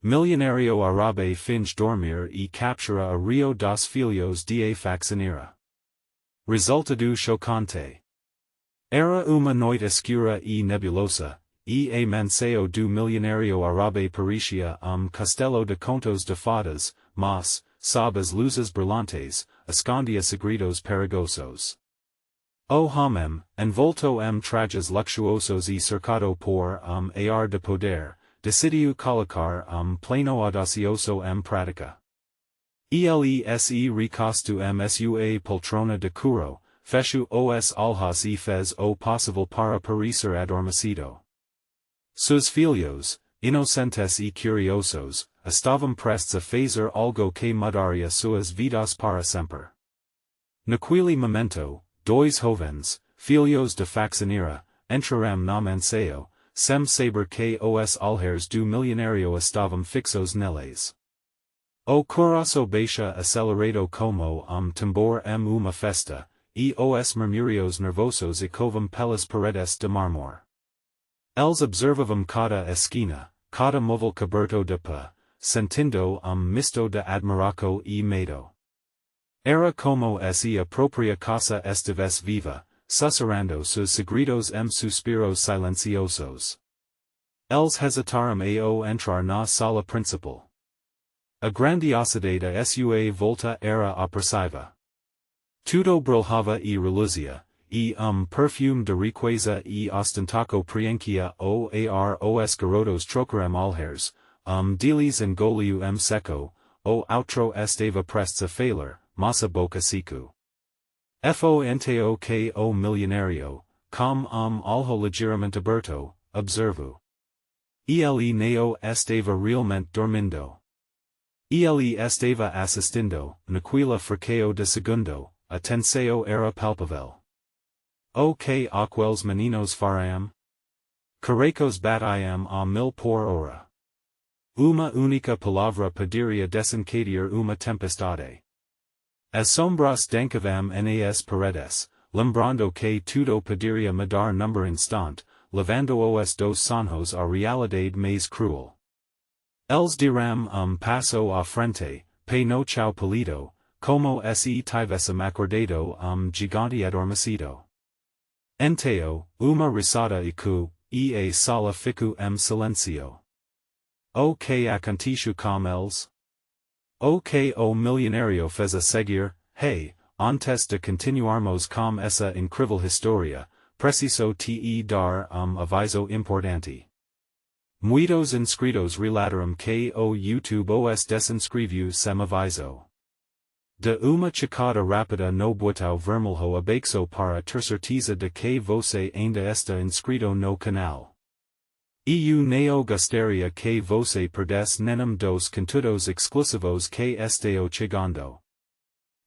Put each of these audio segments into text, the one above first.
Milionario arabe finge dormir e captura a rio dos filhos de faxinera. Resulta do chocante. Era uma noite escura e nebulosa, e a manseo do milionario arabe parecia castelo de contos de fadas, mas, sob as luzes brilhantes, escondia segredos perigosos. O homem, envolto trajes luxuosos e cercado por ar de poder, decidiu colocar plano audacioso prática. Ele recosto sua poltrona de couro, fecho os olhos e fez o possível para parecer adormecido. Seus filhos, inocentes e curiosos, estavam prestes a fazer algo que mudaria suas vidas para sempre. Naquele momento, dois jovens, filhos de faxinera, entraram na mansão, sem saber que os olhares do milionário estavam fixos neles. O coração baixa acelerado como tambor uma festa, e os murmúrios nervosos ecovam pelas paredes de mármore. Eles observavam cada esquina, cada móvel coberto de pó, sentindo misto de admiração e medo. Era como se a própria casa estivesse viva, sussurrando seus segredos suspiros silenciosos. Eles hesitaram ao entrar na sala principal. A grandiosidade da sua volta era opressiva. Tudo brilhava e reluzia, e perfume de riqueza e ostentaco preenchia o ar os garotos trocaram olhares, deles engoliu seco, o outro estava prestes a falir, mas a boca seco. Fo enteo que o milionario, com olho ligeiramente aberto, observo. Ele neo estava realmente dormindo. Ele estava assistindo, naquela fraqueo de segundo, a tensão era palpável. O que aqueles meninos fariam? Caracos batiam a mil por hora. Uma única palavra poderia desencadear uma tempestade. As sombras dancavam nas paredes, lembrando que tudo poderia mudar num instante, levando os dos sonhos à realidade mais cruel. Eles dirão passo à frente, pe no chao palido, como se tivessem acordado gigante adormecido. Enteo, uma risada e a sala ficou silencio. O que aconteceu com eles? O que o milionário fez a seguir? Hey, antes de continuarmos com essa incrível história, preciso te dar aviso importante. Muitos inscritos relataram que o YouTube os desinscreveu sem aviso. De uma checada rápida no botão vermelho abaixo para ter certeza de que você ainda está inscrito no canal. Eu não gostaria que você perdesse nenhum dos conteúdos exclusivos que estou chegando.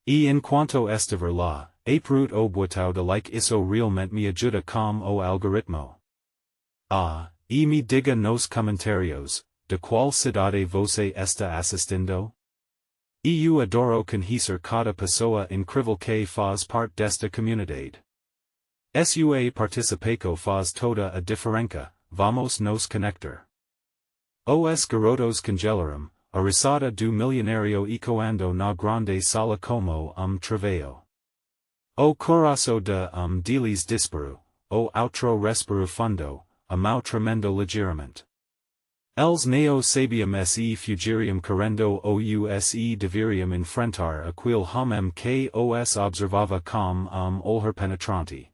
E enquanto estiver lá, aperte o botão de like, isso realmente me ajuda com o algoritmo. E me diga nos comentários, de qual cidade você está assistindo? Eu adoro conhecer cada pessoa incrível que faz parte desta comunidade. Sua participação faz toda a diferença, vamos nos conectar. Os garotos congelaram, a risada do milionário ecoando na grande sala como trabalho. O coração de deles disparou, o outro respirou fundo, a mão tremendo ligeiramente. Eles não sabiam se fugiriam correndo ou se deveriam enfrentar aquele homem que os observava com olhar penetrante.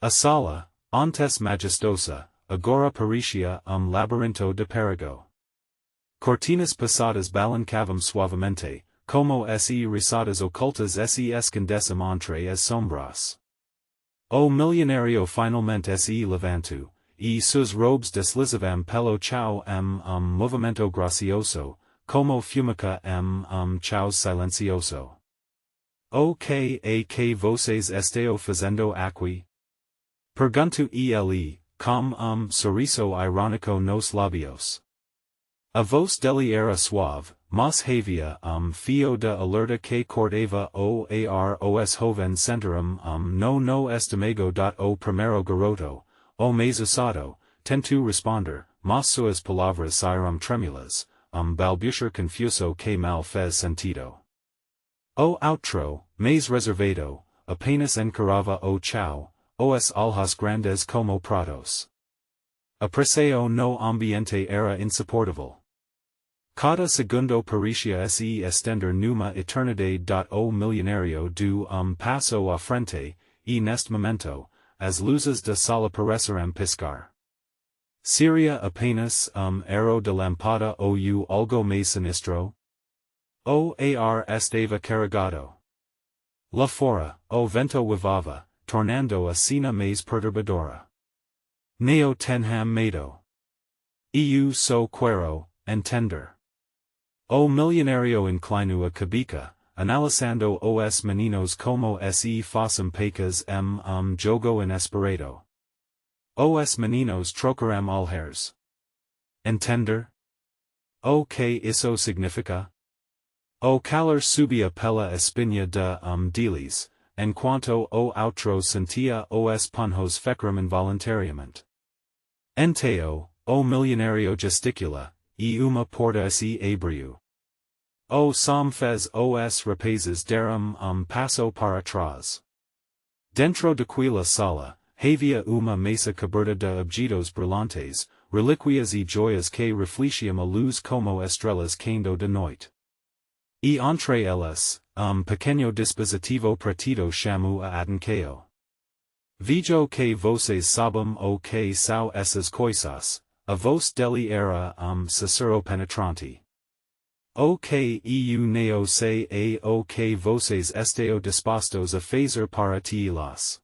A sala, antes majestosa, agora parecia labirinto de perigo. Cortinas pesadas balancavam suavemente, como se risadas ocultas se escondessem entre as sombras. O milionário finalmente se levantou, e seus robes deslizavam pelo chão movimento gracioso, como fumaça chão silencioso. O que vocês estão fazendo aqui? Perguntou ele, com sorriso irônico nos lábios. A voz dele era suave, mas havia fio de alerta que cortava o ar os jovens sentaram no estômago o primeiro garoto, o mais usado, tentou responder, mas suas palavras saíram tremulas, balbucier confuso que mal fez sentido. O outro, mais reservado, apenas encarava o chao, os alhas grandes como pratos. Apreseo no ambiente era insuportable. Cada segundo parecia se estender numa eternidade. O milionario do passo à frente, e neste momento, as luzes da sala pareceram piscar. Seria apenas aro de lampada ou algo mais sinistro? O ar estava carregado. Lá fora, o vento levava, tornando a cena mais perturbadora. Neo tenham medo. Eu sou quero, entender. O milionario inclino a cabeça, analisando os meninos como se fossem pecas jogo inesperado. Os meninos trocaram olhares. Entender? O que isso significa? O calor subia pela espinha deles, enquanto o outro sentia os punhos fecrum involuntariamente. Enteo, o milionario gesticula, e uma porta se abriu. O som fez os rapazes deram passo para trás. Dentro daquela sala, havia uma mesa coberta de objetos brilhantes, relíquias e joias que refletiam a luz como estrelas caindo de noite. E entre elas, pequeno dispositivo pratido chamo a atenção. Vejo que vocês sabem o que são essas coisas, a voz dele era sincero penetrante. O que eu neo sei é o que vocês estão dispostos a fazer para tê-las.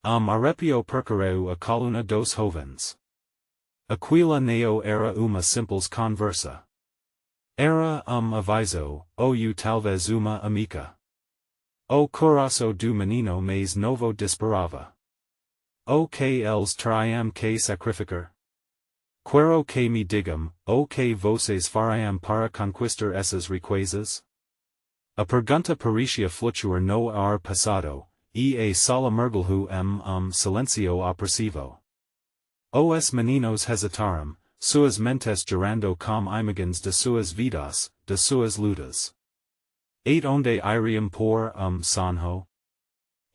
Arrepio percorreu a coluna dos jovens. Aquila neo era uma simples conversa. Era aviso, ou talvez uma amica. O coração do menino mais novo disparava. O que eles teriam que sacrificar? Quero que me digam, o que vocês fariam para conquistar essas riquezas? A pergunta parecia flutuar no ar passado, e a sala mergulhou silencio opressivo. Os meninos hesitaram, suas mentes girando como imagens de suas vidas, de suas lutas. Et onde iriam por sonho?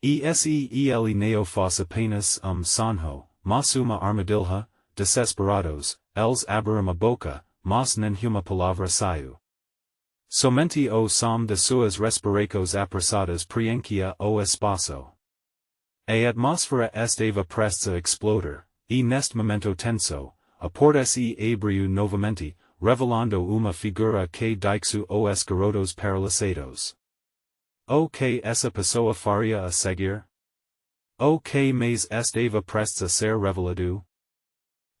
Ele neo fosse apenas sonho, mas uma armadilha, desesperados, eles abriram a boca, mas nenhuma palavra saiu. Somente o som de suas respirações apressadas preenchia o espaço. A atmosfera estava prestes a explodir, e neste momento tenso, a porta se abriu novamente, revelando uma figura que dixu os garotos paralisados. O que essa pessoa faria a seguir? O que mais estava prestes a ser revelado?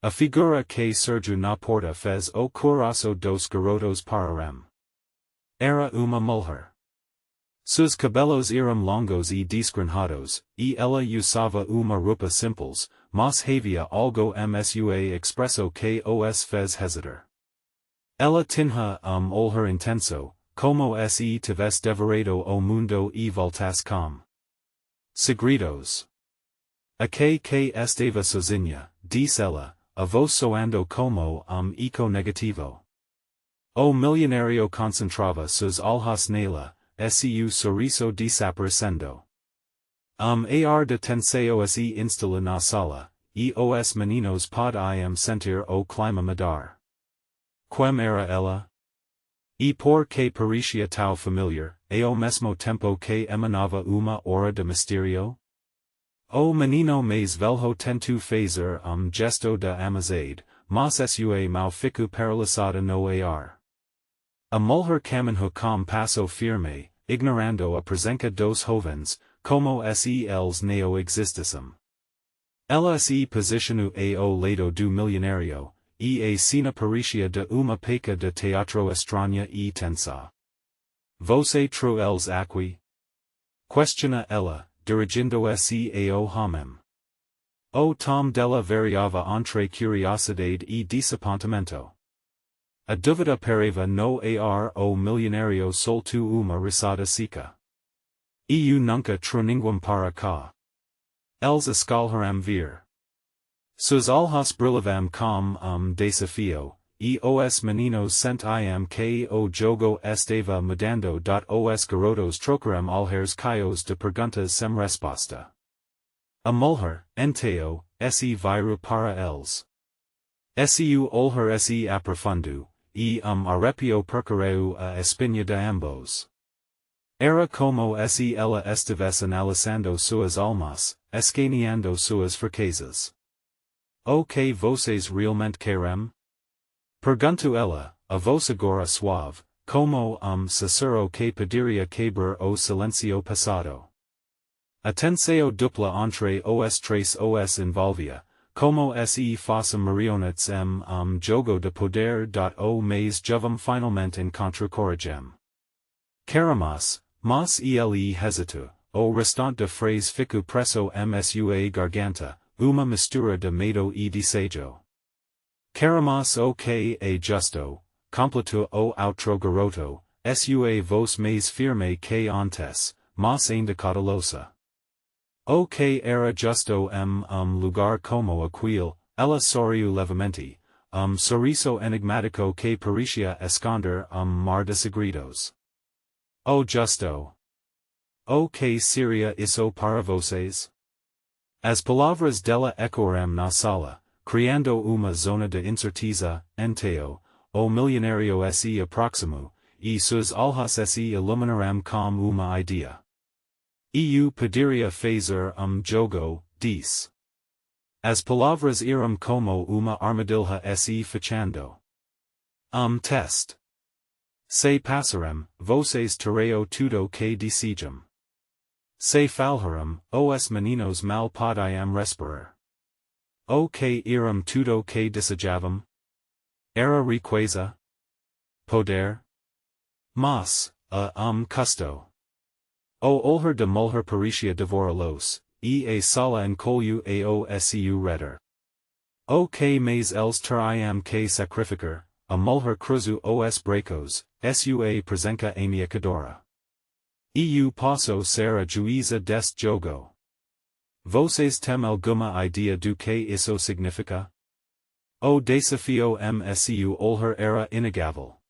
A figura que surgiu na porta fez o coração dos garotos parar. Era uma mulher. Seus cabelos eram longos e desgrenhados, e ela usava uma roupa simples, mas havia algo msua expresso que os fez hesitar. Ela tinha olhar intenso, como se tivesse devorado o mundo e voltasse com segredos. A que estava sozinha, disse ela, a voz soando como eco negativo. O milionario concentrava seus olhos nela, seu sorriso desaparecendo. Ar de tensão se instala na sala, e os meninos podiam sentir o clima mudar. Quem era ela? E por que parecia tão familiar, ao mesmo tempo que emanava uma aura de mistério? O menino mais velho tentou fazer gesto de amizade, mas sua mão ficou paralisada no ar. A mulher caminhou com passo firme, ignorando a presença dos jovens, como se eles não existissem. Ela se posicionou ao lado do milionário, e a cena parecia de uma peça de teatro estranha e tensa. Você trouxe aqui? Questiona ela, dirigindo-se ao homem. O tom dela variava entre curiosidade e desapontamento. A dúvida parava no ar o milionário soltou uma risada seca. Eu nunca ninguém para cá. Eles escolheram vir. Seus olhos brilhavam com desafio, e os meninos sent iam que o jogo estava mudando. Os garotos trocaram alheres caios de perguntas sem resposta. A mulher, entao, se viru para eles. Seu olhar se aprofundo, e arrepio percorreu a espinha de ambos. Era como se ela estivesse analisando suas almas, escaneando suas fraquezas. O que vocês realmente querem? Perguntou ela, a voz agora suave, como sussurro que poderia quebrar o silencio passado. Atenção dupla entre os três os envolvia, como se fossem marionetes jogo de poder. O mais jovem finalmente encontra coragem. Queremos, mas ele hesitou, o restante de phrase ficou preso sua garganta, uma mistura de medo e desejo. Queremos o que é justo, completou o outro garoto, sua voz mais firme que antes, mas ainda cautelosa. O que era justo lugar como aquele, ela sorriu levemente, sorriso enigmático que parecia esconder mar de segredos. O justo. O que seria isso para vocês? As palavras dela ecoaram na sala, criando uma zona de incerteza. Entao, o milionário se aproximou, e suas olhos se iluminaram com uma idea. Eu poderia fazer jogo, disse. As palavras eram como uma armadilha se fechando. Test. Se passarem, vocês terão tudo que desejam. Se falharem, os meninos mal podiam respirar. O que eram tudo que desejavam? Era riqueza? Poder? Mas, custo. O olhar de mulher parecia devorá-los, e a sala encolheu a seu redor. O que mais eles teriam que sacrificar, a mulher cruzou os bracos, sua presença ameaçadora. Eu posso ser a juíza deste jogo. Vocês têm alguma ideia do que isso significa? O desafio seu olhar era inegável.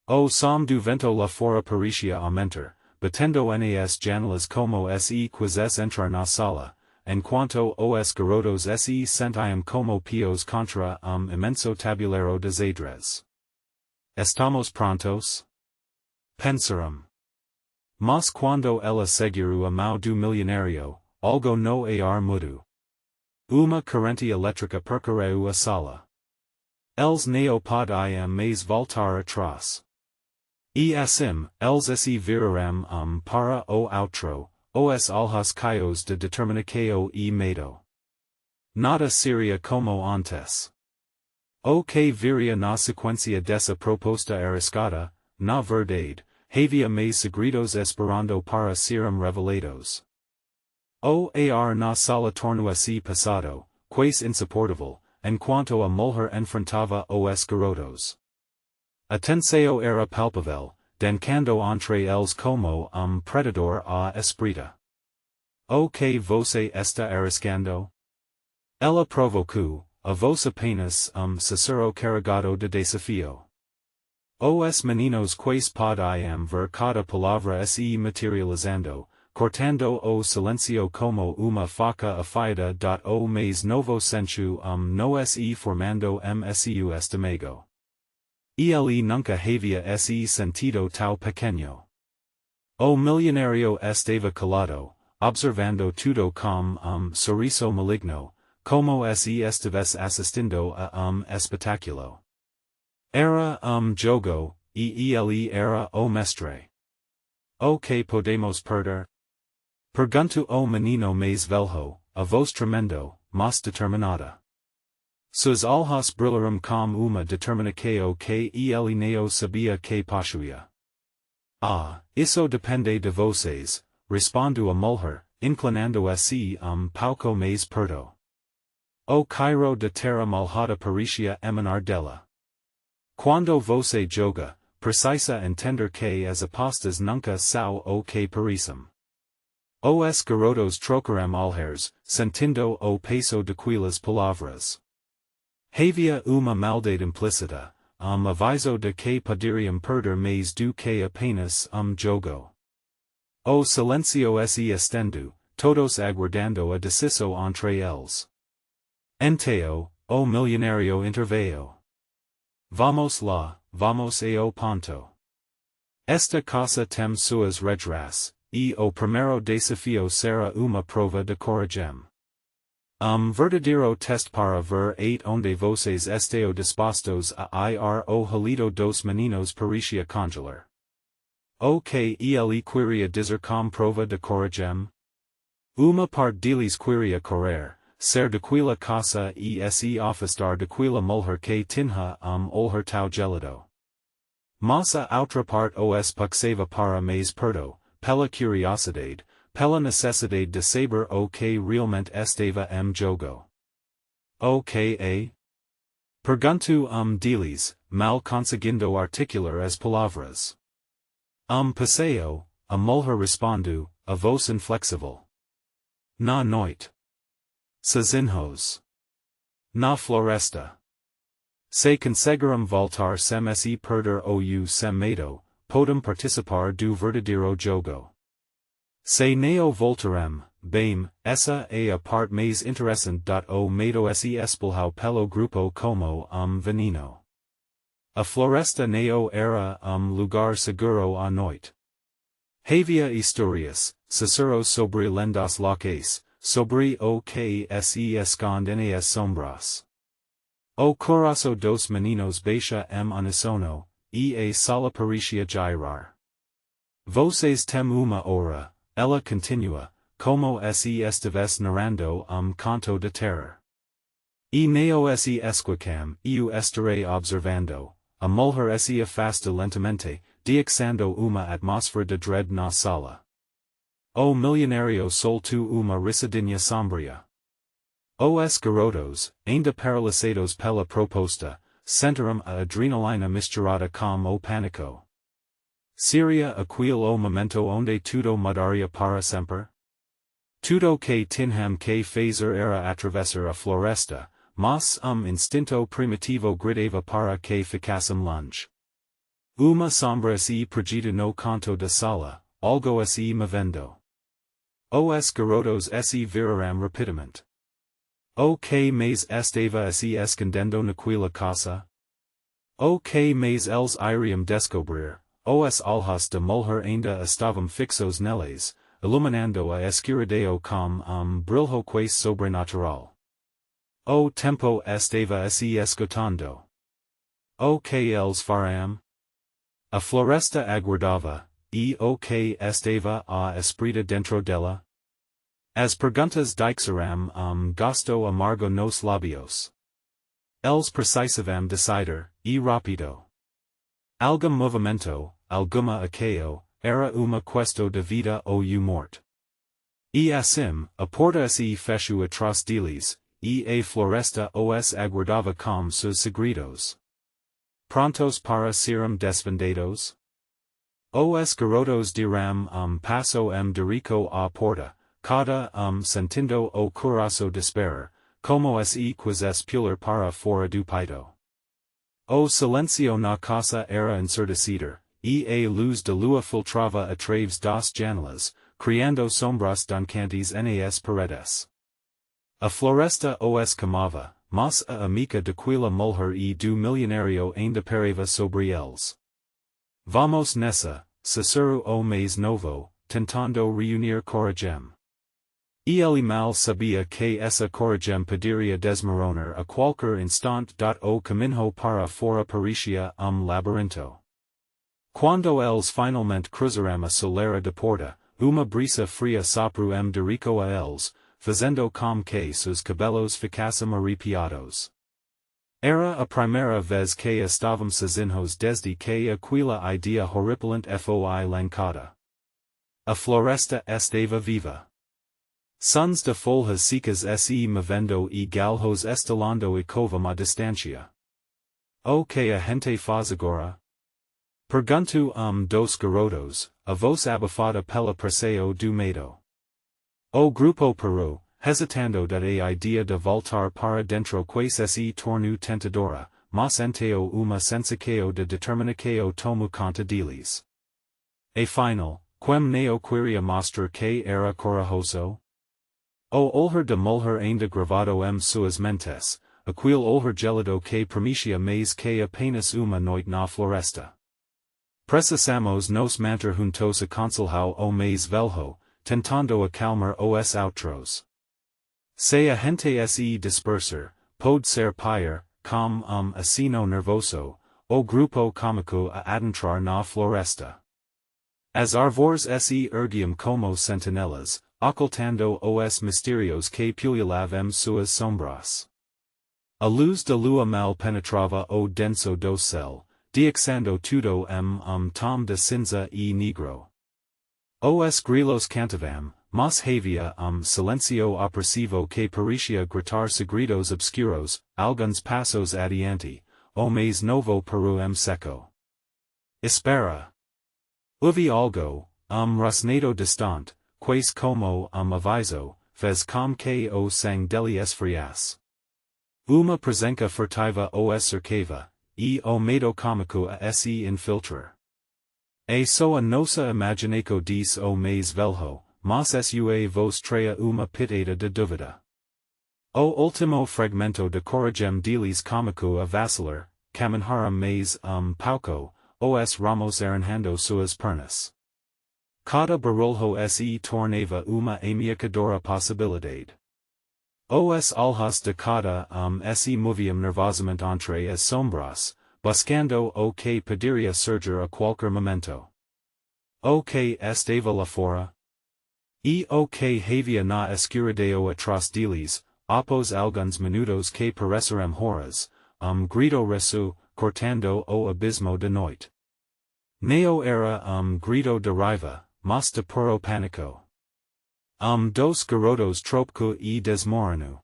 O som do vento lá fora parecia aumentar, batendo nas janelas como se quisesse entrar na sala, enquanto os garotos se sentiam como pios contra imenso tabuleiro de xadrez. Estamos prontos? Pensaram. Mas quando ela segurou a mão do milionário, algo no ar mudou. Uma corrente elétrica percorreu a sala. Eles não podiam mais voltar atrás. E assim, eles se viraram para o outro, os olhos caios de determinação e medo. Nada seria como antes. O que viria na sequência dessa proposta arriscada, na verdade, havia mais segredos esperando para serem revelados. O ar na sala tornou-se pesado, quase insuportável, enquanto a mulher enfrentava os garotos. A tensão era palpável, dancando entre eles como predador à espreita. O que você está arriscando? Ela provocou, a voz apenas sussurro carregado de desafio. Os meninos quase podiam ver cada palavra se materializando, cortando o silencio como uma faca afiada. O mais novo sentiu no se formando seu estômago. Ele nunca havia se sentido tão pequeno. O milionário estava calado, observando tudo com sorriso maligno, como se estivesse assistindo a espetáculo. Era jogo, e ele era o mestre. O que podemos perder? Perguntou o menino mais velho, a voz tremendo, mas determinada. Seus olhos brilharam com uma determinação que ele não sabia que possuía. Isso depende de vocês, respondeu a mulher, inclinando-se pouco mais perto. O cairo de terra malhada parecia emanar dela. Quando você joga, precisa entender que as apostas nunca são o que parecem. Os garotos trocaram olhares, sentindo o peso daquelas palavras. Havia uma maldade implicita, aviso de que poderiam perder mais do que apenas jogo. O silencio se estendo, todos aguardando a decisão entre eles. Enteo, o milionario interveio. Vamos lá, vamos ao ponto. Esta casa tem suas regras, e o primeiro desafio será uma prova de coragem. Verdadeiro teste para ver onde vocês estão dispostos a ir o halido dos meninos parecia congelar. O que ele queria dizer com prova de coragem? Uma parte deles queria correr, ser daquela casa e se afastar daquela mulher que tinha olhar tão gelido. Mas a outra parte os puxava para mais perto, pela curiosidade, pela necessidade de saber o que realmente estava jogo. O que é? Pergunto deles, mal conseguindo articular as palavras. Passeio, a mulher respondu, a voz inflexível. Na noite. Sozinhos. Na floresta. Se conseguiram voltar sem se perder ou sem medo, podem participar do verdadeiro jogo. Se não voltarem, bem, essa é a parte mais interessante o medo se espalhou pelo grupo como veneno. A floresta não era lugar seguro à noite. Havia histórias, sussurros sobre lendas locais, sobre o que se esconde nas sombras. O coração dos meninos baixa unísono, e a sala parecia girar. Vocês têm uma hora, ela continua, como se estivesse narrando conto de terror. E neo se esquicam, eu estarei observando. A mulher se afasta lentamente, deixando uma atmosfera de dread na sala. O milionário soltou uma risadinha sombria. Os garotos, ainda paralisados pela proposta, sentiram a adrenalina misturada com o pânico. Seria aquele o momento onde tudo mudaria para sempre? Tudo que tinham que fazer era atravessar a floresta, mas instinto primitivo gritava para que ficassem longe. Uma sombra se perdida no canto da sala, algo se movendo. Os garotos se viraram rapidamente. O que mais estava se escondendo naquela casa? O que mais eles iriam descobrir? Os olhos da mulher ainda estavam fixos neles, iluminando a escuridão com brilho quase sobrenatural. O tempo estava se esgotando. O que eles farão? A floresta aguardava, e o que estava a espreita dentro dela? As perguntas deixaram gosto amargo nos lábios. Eles precisavam decidir, e rápido. Algum movimento, alguma ação, era uma questão de vida ou morte. E assim, a porta se fechou atrás deles, e a floresta os aguardava com seus segredos. Prontos para serem desvendados? Os garotos dirão passo dirico à porta, cada sentindo o coração disparar, como se quisesse pular para fora do peito. O silencio na casa era ensurdecido, e a luz de lua filtrava através das janelas, criando sombras dancantes nas paredes. A floresta os queimava, mas a amiga daquela mulher e do milionário ainda parava sobre eles. Vamos nessa, sussurrou o mais novo, tentando reunir coragem. E ele mal sabia que essa coragem poderia desmoronar a qualquer instante. O caminho para fora parecia labirinto. Quando eles finalmente cruzaram a soleira da porta, uma brisa fria soprou dirico a eles, fazendo com que seus cabelos ficassem arrepiados. Era a primeira vez que estavam sozinhos desde que aquela ideia horripilante foi lançada. A floresta estava viva. Sons de folhas secas se movendo e galhos estalando e covam à distância. O que a gente faz agora? Pergunto dos garotos, a voz abafada pela pressão do medo. O grupo parou, hesitando a idea de voltar para dentro quais se tornu tentadora, mas enteo uma sensiceo de determinaceo tomu conta deles. A final, quem neo queria mostrar que era corajoso? O olher de mulher ainda gravado suas mentes, aquil olher gelado que promitia mais que apenas uma noite na floresta. Precisamos nos manter juntos aconselhao o mais velho, tentando acalmar os outros. Se a gente se disperser, pode ser pior, como asino nervoso, o grupo cômico a adentrar na floresta. As arvores se erguiam como sentinelas, ocultando os misterios que pululavam suas sombras. A luz de lua mal penetrava o denso dossel, dixando tudo tom de cinza e negro. Os grilos cantavam, mas havia silencio opressivo que parecia gritar segredos obscuros, alguns passos adiante, o mais novo peru seco. Espera. Uvi algo, rosnado distante, quais como aviso, fez com que o sang dele esfrias. Uma presença furtiva os cercava, e o medo cômico a se infiltrar. A so a nossa imaginaco diz o mais velho, mas sua vos trea uma pitada de dúvida. O último fragmento de coragem deles cômico a vacilar, caminharam mais pauco, os ramos arranjando suas pernas. Cada barulho se tornava uma ameaçadora possibilidade. Os olhos de cada se moviam nervosamente entre as sombras, buscando o que poderia surgir a qualquer momento. O que estava lá fora? E o que havia na escuridão atrás deles, após alguns minutos que pareceram horas, grito resu, cortando o abismo de noite. Neo era grito de raiva, mas de puro pânico. Dos garotos trópico e desmoreno.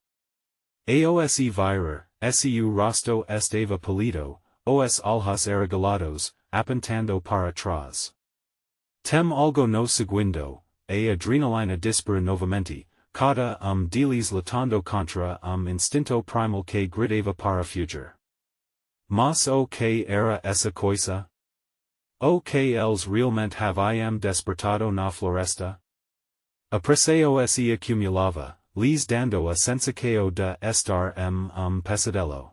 Aos virar, su rosto estava pálido, os olhos arregalados, apontando para trás. Tem algo no segundo, a adrenalina dispara novamente, cada deles lutando contra instinto primal que gritava para fugir. Mas o que era essa coisa? O que eles realmente haviam despertado na floresta? A pressão se acumulava, lhes dando a sensação de estar pesadelo.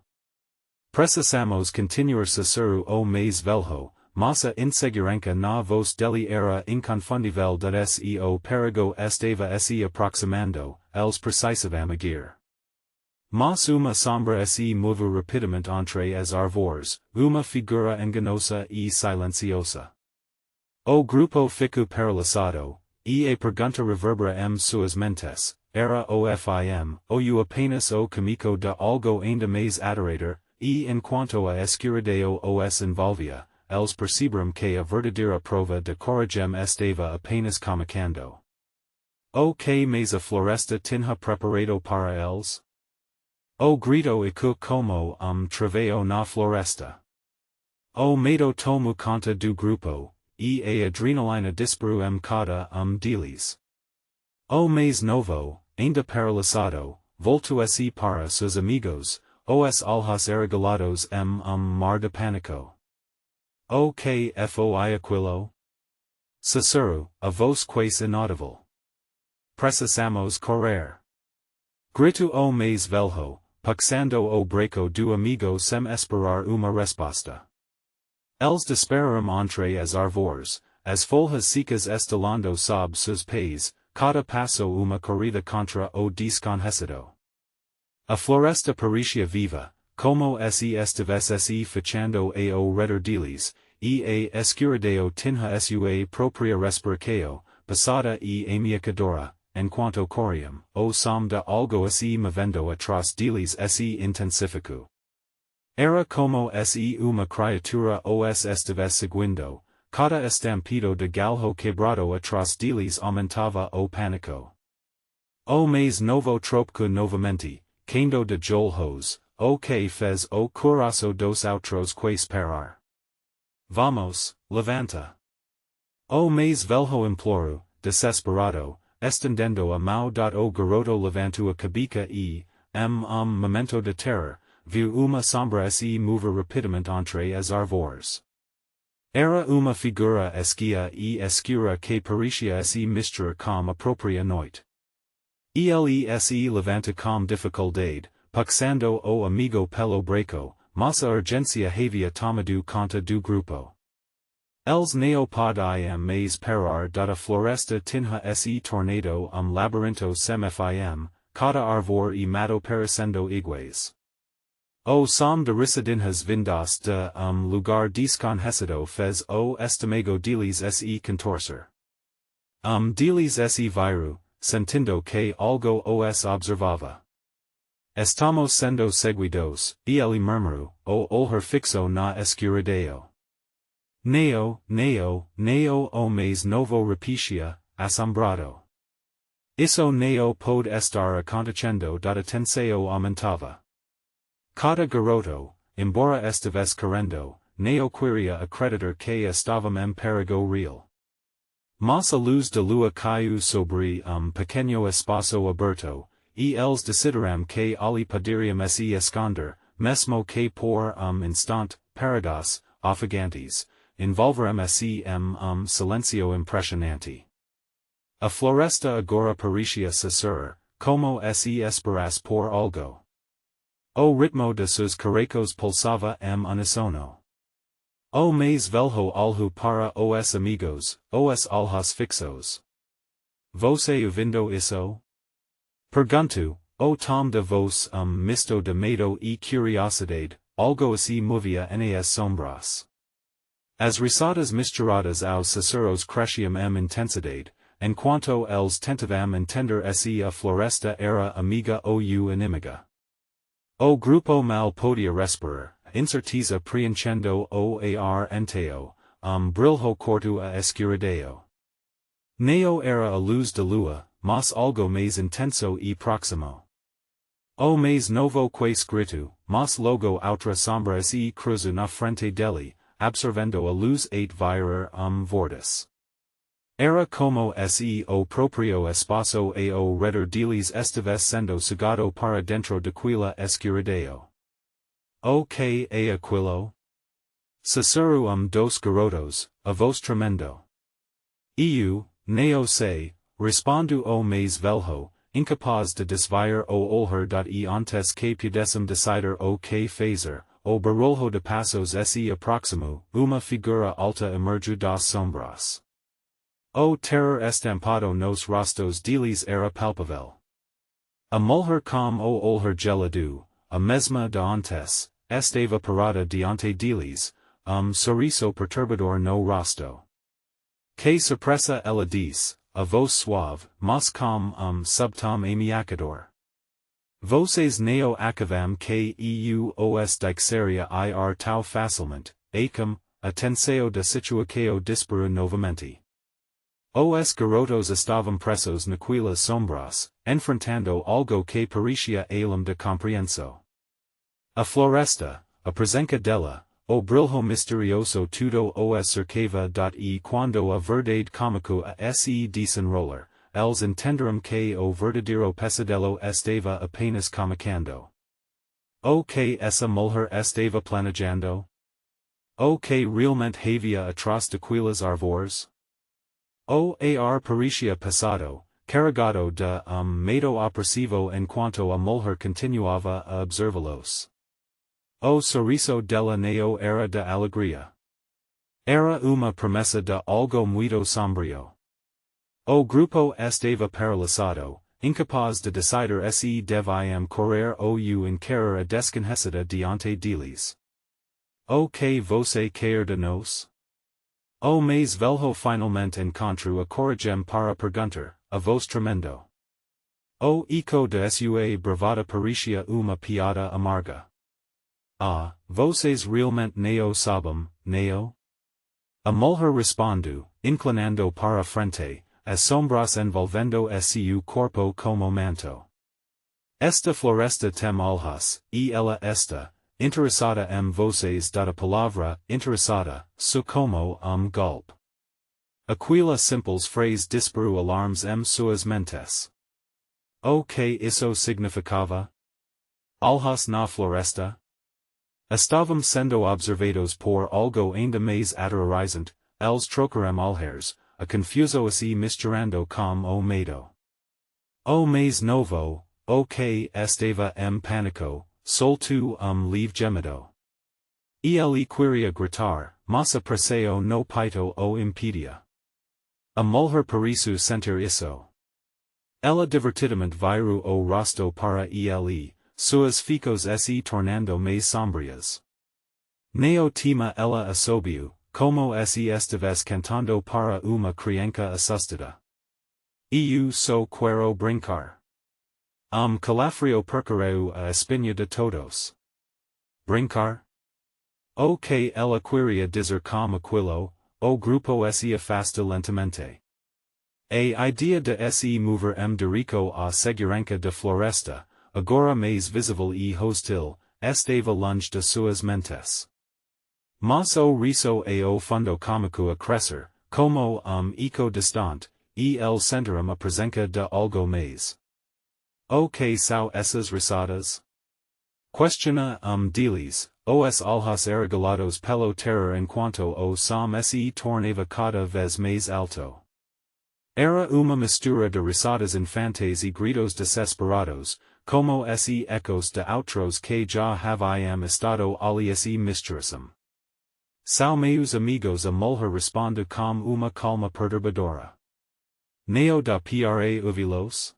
Precisamos continuar sussurro o mais velho, mas a insegurança na voz dele era inconfundível de seo perigo estava se aproximando, eles precisavam agir. Mas uma sombra se moveu rapidamente entre as arvores, uma figura enganosa e silenciosa. O grupo ficou paralisado, e a pergunta reverbera suas mentes, era o fim, ou apenas o comico de algo ainda mais aterrador, e enquanto a escuridão os envolvia, eles perceberam que a verdadeira prova de coragem estava apenas começando. O que mais a floresta tinha preparado para eles? O grito eco como travao na floresta. O medo tomo conta do grupo, e a adrenalina disparou cada deles. O mais novo, ainda paralisado, voltou se para seus amigos, os olhos arregalados mar de pânico. O que foi aquilo? Sussurro, a voz quase inaudible. Precisamos correr. Grito o mais velho, puxando o breco do amigo sem esperar uma resposta. Eles dispararam entre as arvores, as folhas secas estalando sob seus pés, cada passo uma corrida contra o desconhecido. A floresta parecia viva, como se estivesse fechando ao redor deles, e a escuridão tinha sua própria respiração, pesada e ameaçadora, enquanto corriam, o som de algo se movendo atrás deles se intensificou. Era como se uma criatura os estivesse seguindo, cada estampido de galho quebrado atrás deles aumentava o pânico. O mais novo trópico novamente, caindo de olhos, o que fez o coração dos outros quase parar. Vamos, levanta. O mais velho imploro, desesperado, estendendo a mão o garoto levanto a cabeça momento de terror, viu uma sombra se mover rapidamente entre as árvores. Era uma figura esquia e escura que parecia se misturar com a própria noite. Ele levanta com dificuldade, puxando o amigo pelo braço, mas a urgência havia tomado conta do grupo. Eles não podem mais parar da floresta tinha se tornado labirinto sem-fim, cada árvore e mato parecendo iguais. O som de risadinhas vindas de lugar desconhecido fez o estômago deles se contorcer. Deles se viram, sentindo que algo os observava. Estamos sendo seguidos, e ele murmurou, o olhar fixo na escuridão. Neo o mais novo repetia, assombrado. Isso não pode estar acontecendo da atenção aumentava. Cada garoto, embora estivesse querendo, não queria acreditar que estavam em perigo real. Mas a luz de lua caiu sobre pequeno espaço aberto, e eles decidiram que ali poderiam se esconder, mesmo que por instante, parados, ofagantes, envolveram-se em silêncio impressionante. A floresta agora parecia sussurrar, como se esperasse por algo. O ritmo de seus caracos pulsava unísono. O mais velho olhou para os amigos, os olhos fixos. Você ouvindo isso? Pergunto, o tom de voz misto de medo e curiosidade, algo se movia nas sombras. As risadas misturadas aos sussurros cresciam intensidade, enquanto eles tentavam entender se a floresta era amiga ou inimiga. O grupo mal podia respirar, incerteza preenchendo o ar inteiro, brilho corto a escuridão. Não era a luz de lua, mas algo mais intenso e próximo. O mais novo que escrito, mas logo outra sombra se cruzou na frente dele, absorvendo a luz et virar vortis. Era como se o próprio espaço ao redor deles estivesse sendo sugado para dentro daquela escuridão. O que é aquilo? Sussurro dos garotos, a voz tremendo. Eu, não sei, respondo o mais velho, incapaz de desviar o olhar e antes que pudessem decidir o que fazer, o barulho de passos se aproximou, uma figura alta emergiu das sombras. O terror estampado nos rostos deles era palpável. A mulher com o olhar gelado, a mesma de antes, estava parada diante deles, sorriso perturbador no rosto. Que surpresa ela disse, a voz suave, mas com subtom ameaçador. Vocês não acavam que os dixeria ir tão facilmente, acom, atenção de situação disparou novamente. Os garotos estavam presos naquelas sombras, enfrentando algo que parecia além de compreensão. A floresta, a presença dela, o brilho misterioso tudo os cercava e quando a verdade comico a se desenrolar, eles entenderam que o verdadeiro pesadelo estava apenas começando. O que essa mulher estava planejando? O que realmente havia atrás daquelas árvores? O ar parecia pesado, carregado de medo opressivo enquanto a mulher continuava a observá-los. O sorriso dela não era de alegria. Era uma promessa de algo muito sombrio. O grupo estava paralisado, incapaz de decidir se deviam correr ou encarar a desconhecida diante deles. O que você quer de nós? O mais velho finalmente encontrou a coragem para perguntar, a voz tremendo. O eco de sua bravada parecia uma piada amarga. Ah, vocês realmente não sabem, não? A mulher respondeu, inclinando para a frente, as sombras envolvendo seu corpo como manto. Esta floresta tem olhos, e ela está interessada vocês da palavra interessada, como golpe. Aquila simples phrase disparu alarms suas mentes. O que isso significava? Alhas na floresta? Estavam sendo observados por algo ainda mais aterrorizante, eles trocaram olhares, a confuso se misturando com o medo. O mais novo, o que estava pânico, solto livre gemido. Ele queria gritar, mas apresseo no peito o impedia. A mulher parecia sentir isso. Ela divertidamente virou o rosto para ele, suas ficos se tornando mais sombrias. Neo tema ela assobiu, como se estivesse cantando para uma criança assustada. Eu só quero brincar. Calafrio percorreu a espinha de todos. Brincar? O que ela queria dizer com aquilo, o grupo se afasta lentamente. A idea de se mover dirico a segurança da floresta, agora mais visível e hostil, estava longe de suas mentes. Mas o riso ao fundo cômico a crescer, como eco distante, e el sentiram a presença de algo mais. O que são essas risadas? Questiona deles, os alhas arregalados pelo terror enquanto o som se tornava cada vez mais alto. Era uma mistura de risadas infantes e gritos desesperados, como se ecos de outros que já haviam estado ali se misturassem. São meus amigos a mulher responde com uma calma perturbadora. Neo da pra uvilos?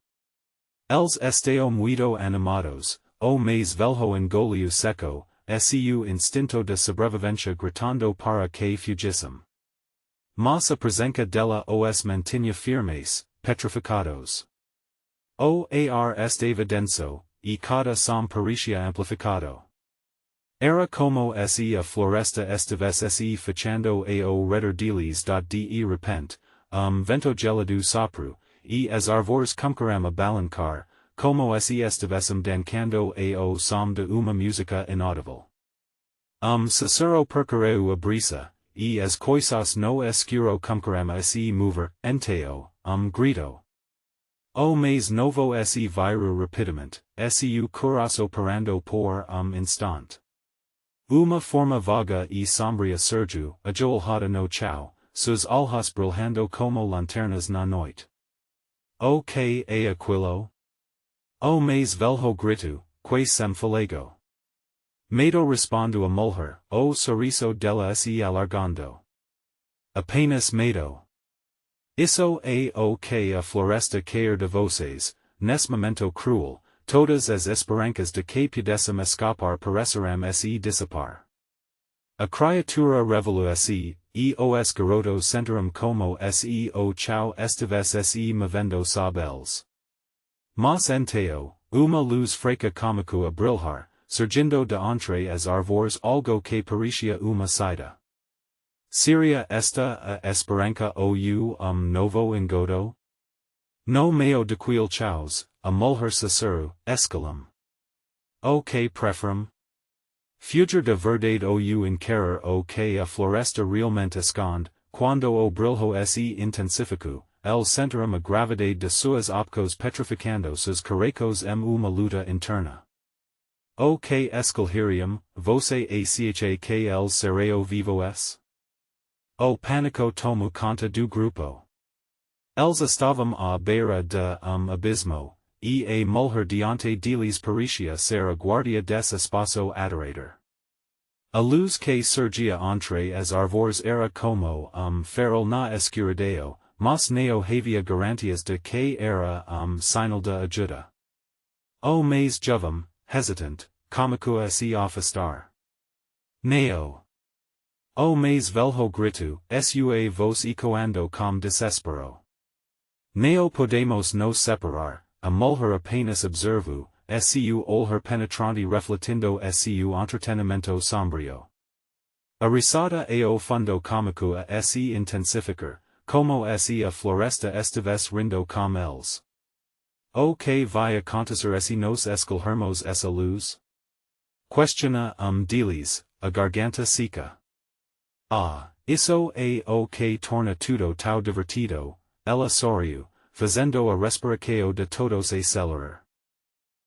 Eles estão muito animados, o mais velho engoliu seco, seu instinto de sobrevivência gritando para que fugissem. Mas a presença dela os mantinha firmes, petrificados. O ar estava denso, e cada som parecia amplificado. Era como se a floresta estivesse se fechando ao redor deles. De repente, vento gélido soprou, e as árvores começaram a balançar, como se estivessem dançando ao som de uma música inaudible. Sussurro percorreu a brisa, e as coisas no escuro começaram a se mover, enteo, grito. O mais novo se virou rapidamente, seu coração parando por instante. Uma forma vaga e sombria surgiu, ajoelhada no chão, suas olhos brilhando como lanternas na noite. O que é aquilo? O mais velho grito, que sem falago. Medo responde a mulher, o sorriso dela se alargando. Apenas medo. Isso é o que a floresta quer de vocês, nesse momento cruel, todas as esperanças de que pudessem escapar parecerão se dissipar. A criatura revelou-se, e os garotos sentiram como se o chão estivesse se movendo sob eles. Mas enteo, uma luz fraca cômico a brilhar, surgindo de entre as árvores algo que parecia uma saída. Seria esta a esperança ou novo engodo? No meio daquele caos, a mulher sussurrou, escalam. O que preferem? Fugir de verdade ou encarar o que a floresta realmente esconde, quando o brilho se intensificou, eles sentiram a gravidade de suas opcos petrificando seus caracos uma luta interna. O que escolheriam, você acha que eles serão vivos? O pânico tomou conta do grupo. Eles estavam à beira de abismo, e a mulher diante deles parecia ser a guardia desse espaço aterrador. A luz que surgia entre as árvores era como farol na escuridão, mas não havia garantias de que era sinal de ajuda. O mais jovem, hesitante, começou a se afastar. Neo. O mais velho grito, sua voz ecoando com desespero. Neo podemos nos separar, a mulher apenas observou, seu olhar penetrante refletindo seu entretenimento sombrio. A risada ao fundo cômico a se intensificar, como se a floresta estivesse rindo com eles. O que vai acontecer se nos escolhermos essa luz? Questiona deles, a garganta seca. Isso a ok torna tudo tau divertido, ela sorriu, fazendo a respiração de todos a celerar.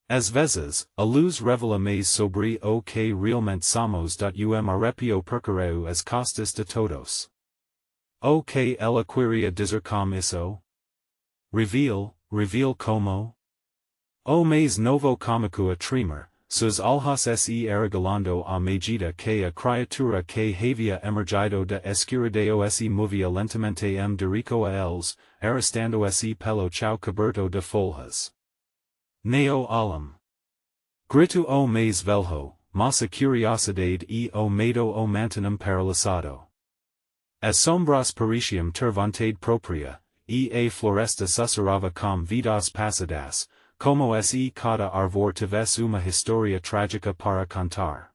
Às vezes, a luz revela mais sobre o que realmente somos. Arrepio percorreu as costas de todos. O que ela queria dizer com isso? Reveal como? O mais novo comico a tremer, sus alhas se arreglando a medida que a criatura que havia emergido da escuridão se movia lentamente dirico a eles, arrastando se pelo chão coberto de folhas. Neo alam. Grito o mais velho, mas a curiosidade e o medo o mantinum paralisado. As sombras pareciam ter vontade propria, e a floresta sussurrava com vidas passadas, como se cada árvore tivesse uma história trágica para contar.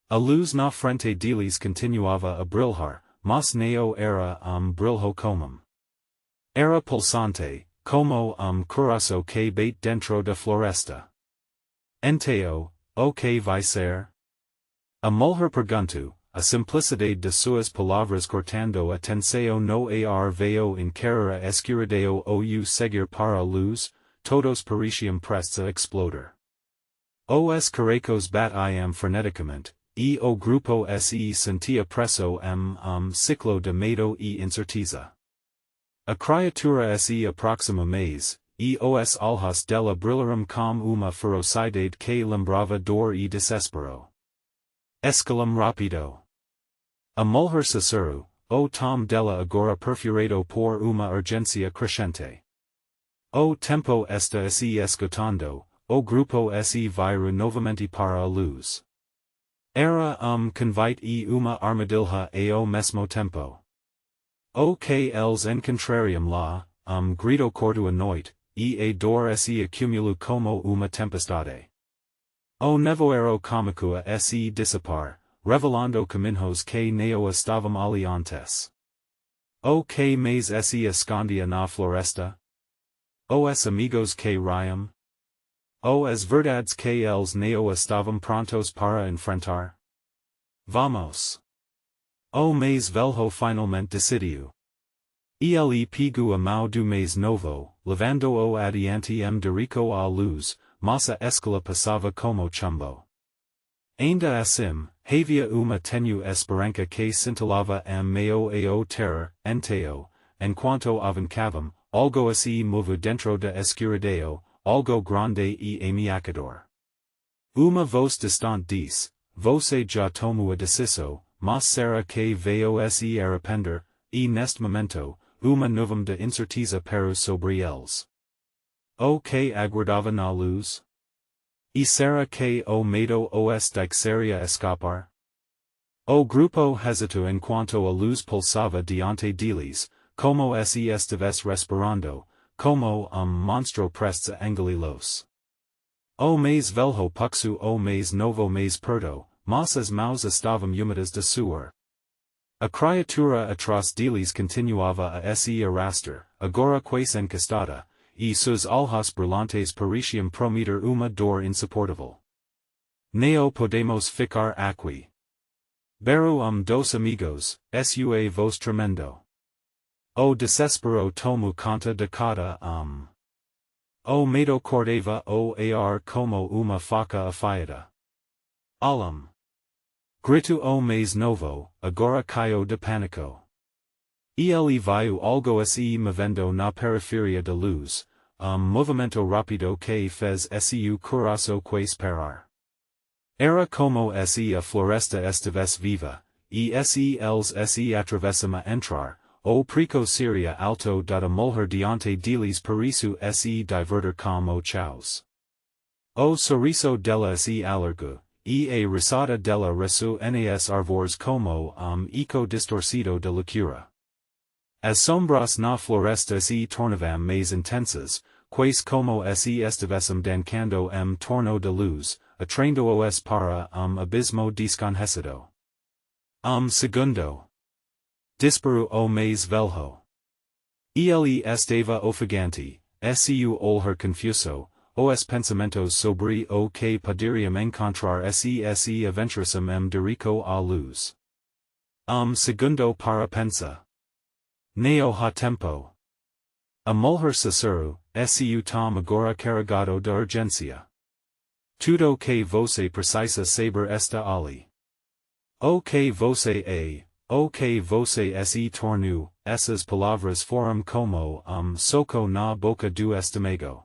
A luz na frente deles continuava a brilhar, mas neo era brilho comum. Era pulsante, como coração que bate dentro da floresta. Enteo, o que vai ser? A mulher perguntou, a simplicidade de suas palavras cortando a tensão no ar veio encarar a escuridão ou seguir para a luz, todos pareciam prestes a explodir. Os caracos batiam freneticamente, e o grupo se sentia preso ciclo de medo e incerteza. A criatura se aproxima mais, e os olhos dela brilharam com uma ferocidade que lembrava dor e desespero. Escalam rápido. A mulher sussurrou, o tom dela agora perfurado por uma urgência crescente. O tempo está se esgotando, o grupo se vira novamente para a luz. Era convite e uma armadilha ao mesmo tempo. O que eles encontrariam lá, grito cordo a noite, e a dor se acumulou como uma tempestade. O nevoeiro cômico a se dissipar, revelando caminhos que não estavam ali antes. O que mais se escondia na floresta? Os amigos que riam? As verdades que eles não estavam prontos para enfrentar? Vamos! O mais velho finalmente decidiu. Ele pegou a mão do mais novo, levando-o adiante dirico à luz, mas a escala passava como chumbo. Ainda assim, havia uma tenue esperança que cintilava meio ao terror, enteo, enquanto avancavam, algo se moviu dentro da escuridão, algo grande e ameaçador. Uma voz distante disse, você já tomou a decisão, mas será que veio se arrepender, e neste momento, uma nuvem de incerteza parou sobre eles. O que aguardava na luz? E será que o medo os deixaria escapar? O grupo hesitou enquanto a luz pulsava diante deles, como se estivesse respirando, como monstro prestes a engoli-los. O mais velho puxou o mais novo mais perto, mas as mãos estavam úmidas de suor. A criatura atrás deles continuava a se arrastar, agora quase encostada, e seus olhos brilhantes pareciam prometer uma dor insuportável. Não podemos ficar aqui. Beru dos amigos, sua voz tremendo. O desespero tomou conta de cada O medo cortava o ar como uma faca afiada. Alam. Grito o mais novo, agora caiu de pânico. Ele viu algo se movendo na periferia da luz, movimento rápido que fez seu coração quase parar. Era como se a floresta estivesse viva, e se eles se atravessavam a entrar, o preco seria alto da mulher diante deles parecia se divertir como chaos. O sorriso dela se alargou, e a risada dela ressoou nas árvores como eco distorcido de loucura. As sombras na floresta se tornavam mais intensas, quase como se estivessem dancando torno de luz, atraindo-os para abismo desconhecido. Segundo. Disparou o mais velho. Ele estava ofegante, seu olhar confuso, os pensamentos sobre o que poderiam encontrar se aventurássem dirico à luz. Segundo para pensa. Neo ha tempo. A mulher susurro, seu tom agora carregado de urgência. Tudo que você precisa saber está ali. O que você se tornou, essas palavras foram como soco na boca do estômago.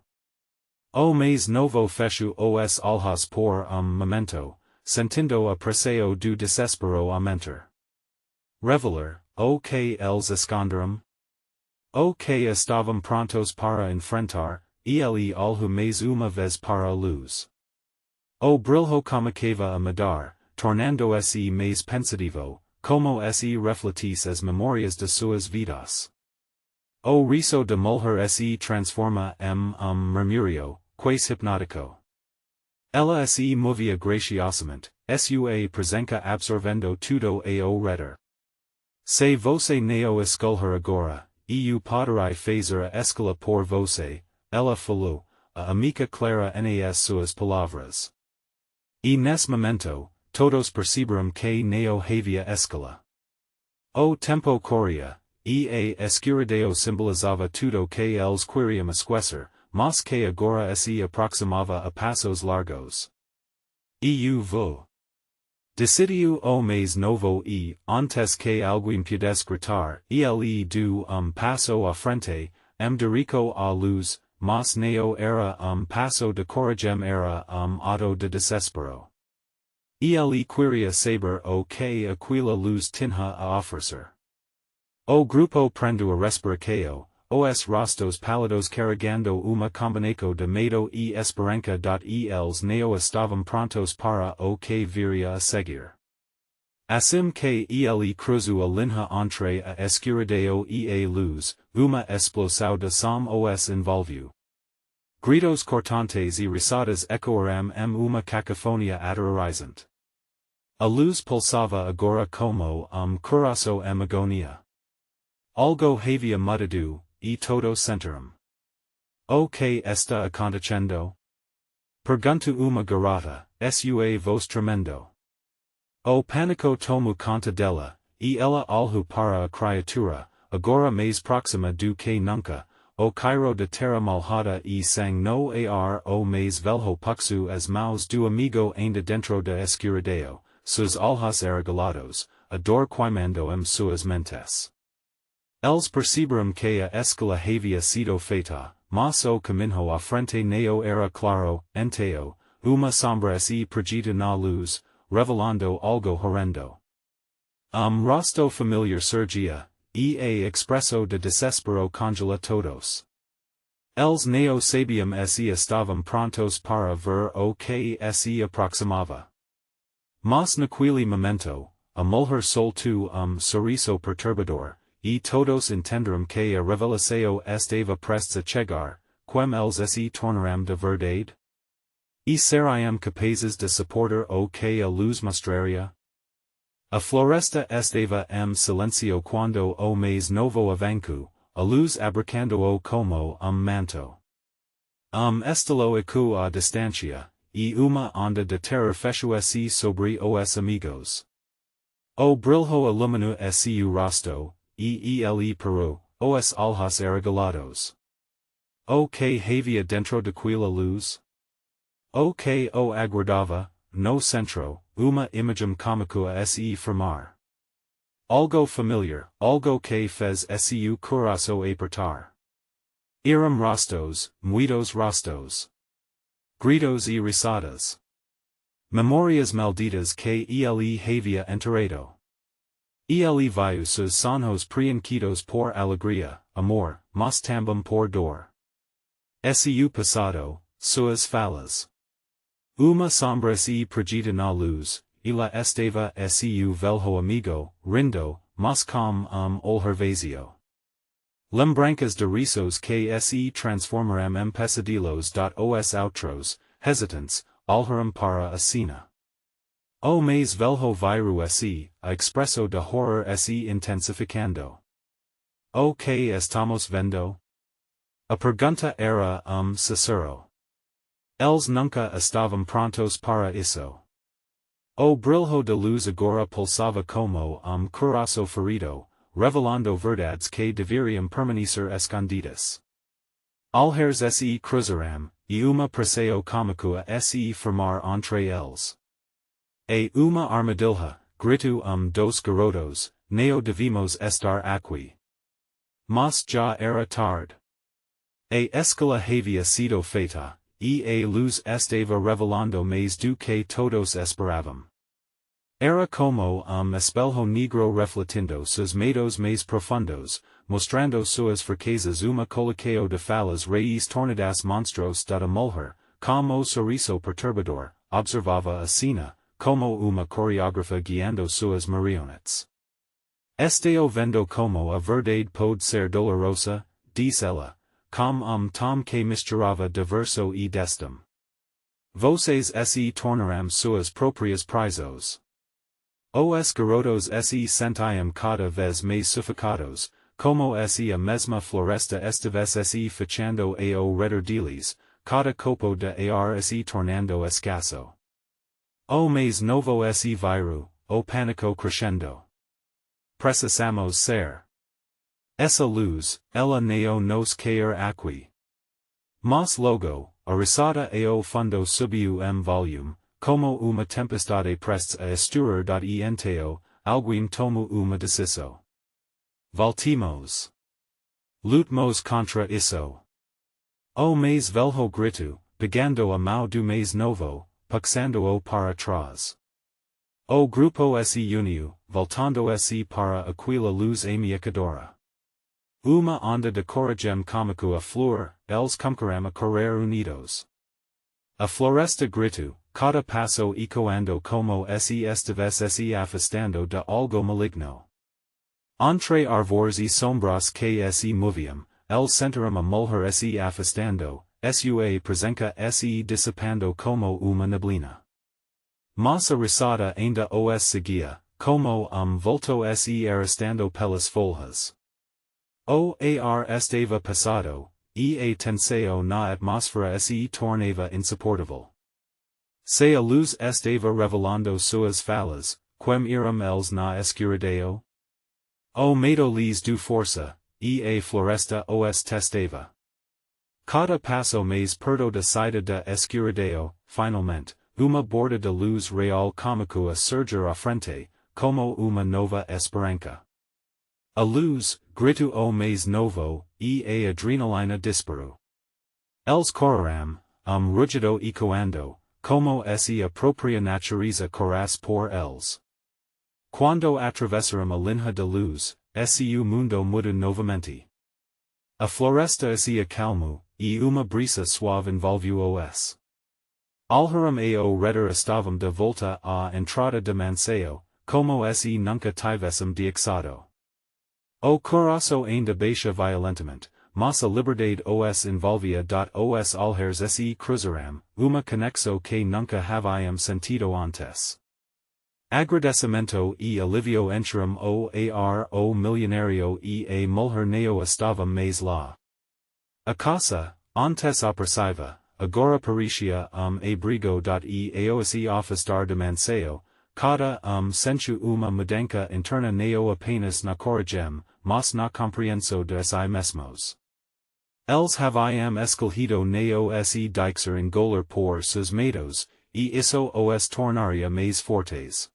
O mais novo fecho os olhos por momento, sentindo a pressão do desespero aumentar. Revelar, o que eles esconderam? O que estavam prontos para enfrentar, ele algo mais uma vez para a luz. O brilho começava a mudar, tornando-se mais pensativo, como se refletisse as memórias de suas vidas. O riso de mulher se transforma em murmúrio, quase hipnótico. Ela se movia graciosamente, sua presença absorvendo tudo ao redor. Se você não escolher agora, eu poderei fazer a escolha por você, ela falou, a amiga clara nas suas palavras. E nesse momento, todos perceberam que não havia escolha. O tempo corria, e a escuridão simbolizava tudo que eles queriam esquecer, mas que agora se aproximava a passos largos. Eu vou. Decidiu o mais novo e, antes que alguém pudesse gritar, ele do passo à frente, dirico à luz, mas não era passo de coragem era auto de desespero. Ele queria saber o que aquela luz tinha a oferecer. O grupo prendeu a respiração, os rostos pálidos carregando uma combinação de medo e esperança. Eles não estavam prontos para o que viria a seguir. Assim que ele cruzou a linha entre a escuridão e a luz, uma explosão de som os envolveu. Gritos cortantes e risadas ecoaram uma cacofonia aterrorizante. A luz pulsava agora como coração em agonia. Algo havia mudado, e todos sentiram. O que está acontecendo? Pergunto uma garota, sua voz tremendo. O pânico tomou conta dela, e ela olhou para a criatura, agora mais próxima do que nunca, o cairo de terra malhada e sang no ar o mais velho puxo as mãos do amigo ainda dentro da escuridão, seus olhos arregalados, a dor queimando suas mentes. Eles perceberam que a escolha havia sido feita, mas o caminho à frente não era claro, então, uma sombra se perdia na luz, revelando algo horrendo. Rosto familiar surgia, e a expresso de desespero congela todos. Eles não sabiam se estavam prontos para ver o que se aproximava. Mas naquele momento, a mulher soltou sorriso perturbador, e todos entenderam que a revelação estava prestes a chegar, como eles se tornaram de verdade? E seriam capazes de suportar o que a luz mostraria? A floresta estava silêncio quando o mais novo avançou, a luz abracando-o como manto. Estalou à distância, e uma onda de terror fechou-se sobre os amigos. O brilho iluminou seu rosto, e ele parou, os olhos arregalados. O que havia dentro daquela luz? O que o aguardava, no centro, uma imagem cômica a se formar. Algo familiar, algo que fez seu coração apertar. Eram rostos, muitos rostos. Gritos e risadas. Memórias malditas que ele havia enterrado. Ele viu seus sonhos preenchidos por alegria, amor, mas também por dor. Seu passado, suas falas. Uma sombra se perdia na luz, e lá estava seu velho amigo, rindo, mas com olhar vazio. Lembranças de risos que se transformaram em pesadelos. Os outros, hesitantes, olharam para a cena. O mais velho viru se, a expresso de horror se intensificando. O que estamos vendo? A pergunta era sussurro. Eles nunca estavam prontos para isso. O brilho de luz agora pulsava como coração ferido, revelando verdades que deveriam permanecer escondidas. Alheres se cruzaram, e uma pressão cômica se formar entre eles. E uma armadilha, grito dos garotos, neo devimos estar aqui. Mas já era tarde. A escala havia sido feita, e a luz estava revelando mais do que todos esperavam. Era como espelho negro refletindo seus medos mais profundos, mostrando suas fraquezas uma colocação de falas reis tornadas monstros da mulher, como sorriso perturbador, observava a cena, como uma coreógrafa guiando suas marionettes. Estao vendo como a verdade pode ser dolorosa, diz ela, com tom que misturava de verso e destem. Vocês se tornaram suas próprias prizos. Os garotos se sentiam cada vez mais sufocados, como se a mesma floresta estivesse se fechando ao redor deles, cada copo de ar se tornando escasso. O mais novo se viru, o pânico crescendo. Precisamos ser. Essa luz, ela neo nos cair aqui. Mas logo, a risada ao fundo subiu volume, como uma tempestade prestes a estourar e entao, alguém tomou uma decisão. Voltimos. Lutmos contra isso. O mais velho grito, pegando a mão do mais novo, puxando-o para trás. O grupo se uniu, voltando se para aquela luz ameaçadora. Uma onda de coragem cômico a flor, eles começaram a correr unidos. A floresta gritou, cada passo ecoando como se estivesse se afastando de algo maligno. Entre árvores e sombras que se moviam, eles sentiram a mulher se afastando, sua presença se dissipando como uma neblina. Mas a risada ainda os seguia, como vulto se arrastando pelas folhas. O ar estava passado, e a tensão na atmosfera se tornava insuportável. Se a luz estava revelando suas falas, quem eram eles na escuridão? O medo lhes do força, e a floresta os testava. Cada passo mais perto da saída da escuridão, finalmente, uma borda de luz real cômico a surgir à frente, como uma nova esperança. A luz, grito o mais novo, e a adrenalina disparou. Eles correram, rugido ecoando, como se a própria natureza corrasse por eles. Quando atravessaram a linha de luz, o mundo mudou novamente. A floresta se acalmou, e uma brisa suave envolveu-os. Alheram ao redor estavam de volta à entrada de mansão, como se nunca tivessem deixado. O coração ainda baixa violentamente, mas a liberdade os envolvia. Os alheres se cruzaram, uma conexão que nunca haviam sentido antes. Agradecimento e alivio encheram o ar o milionário e a mulher neo estava mais lá. A casa, antes apressiva, agora parecia abrigo. E aos afastar de mansão, cada sentiu uma mudança interna neo apenas na coragem, mas na compreensão de si mesmos. Eles haviam escolhido neo se deixar engolir por seus medos, e isso os tornaria mais fortes.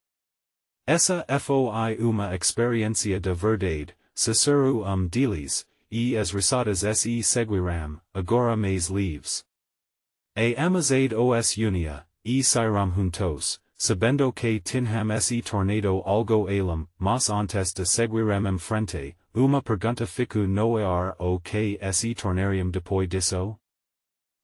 Essa foi uma experiência de verdade, sincero deles, e as risadas se seguiram, agora mais leves. A amizade os unia, e saíram juntos, sabendo que tinham se tornado algo além, mas antes de seguirem em frente, uma pergunta ficou no ar o que se tornariam depois disso?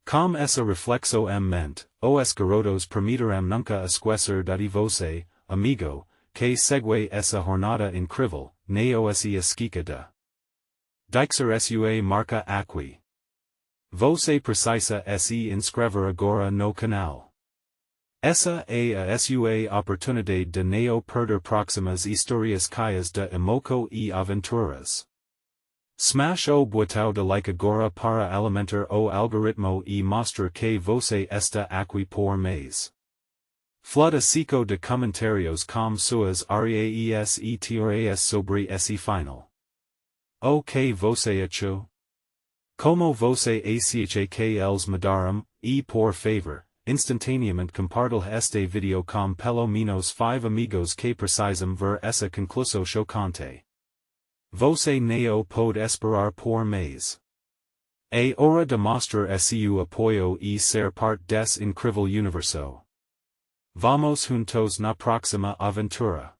Com essa reflexão em mente, os garotos permitiram nunca esquecer de você, amigo, que segue essa jornada incrível, na se esquecida. Deixar sua marca aqui. Você precisa se inscrever agora no canal. Essa é a sua oportunidade de não perder próximas histórias cheias de emoção e aventuras. Smash o botão de like agora para alimentar o algoritmo e mostrar que você está aqui por mais. Flood a cinco de comentarios com suas reais e teorias sobre esse final. O que você achou? Como você acha que eles mudaram, e por favor, instantaneamente compartilhe este video com pelo menos 5 amigos que precisam ver essa conclusão chocante. Você não pode esperar por mais. É hora de mostrar seu apoio e ser parte desse incrível universo. Vamos juntos na próxima aventura.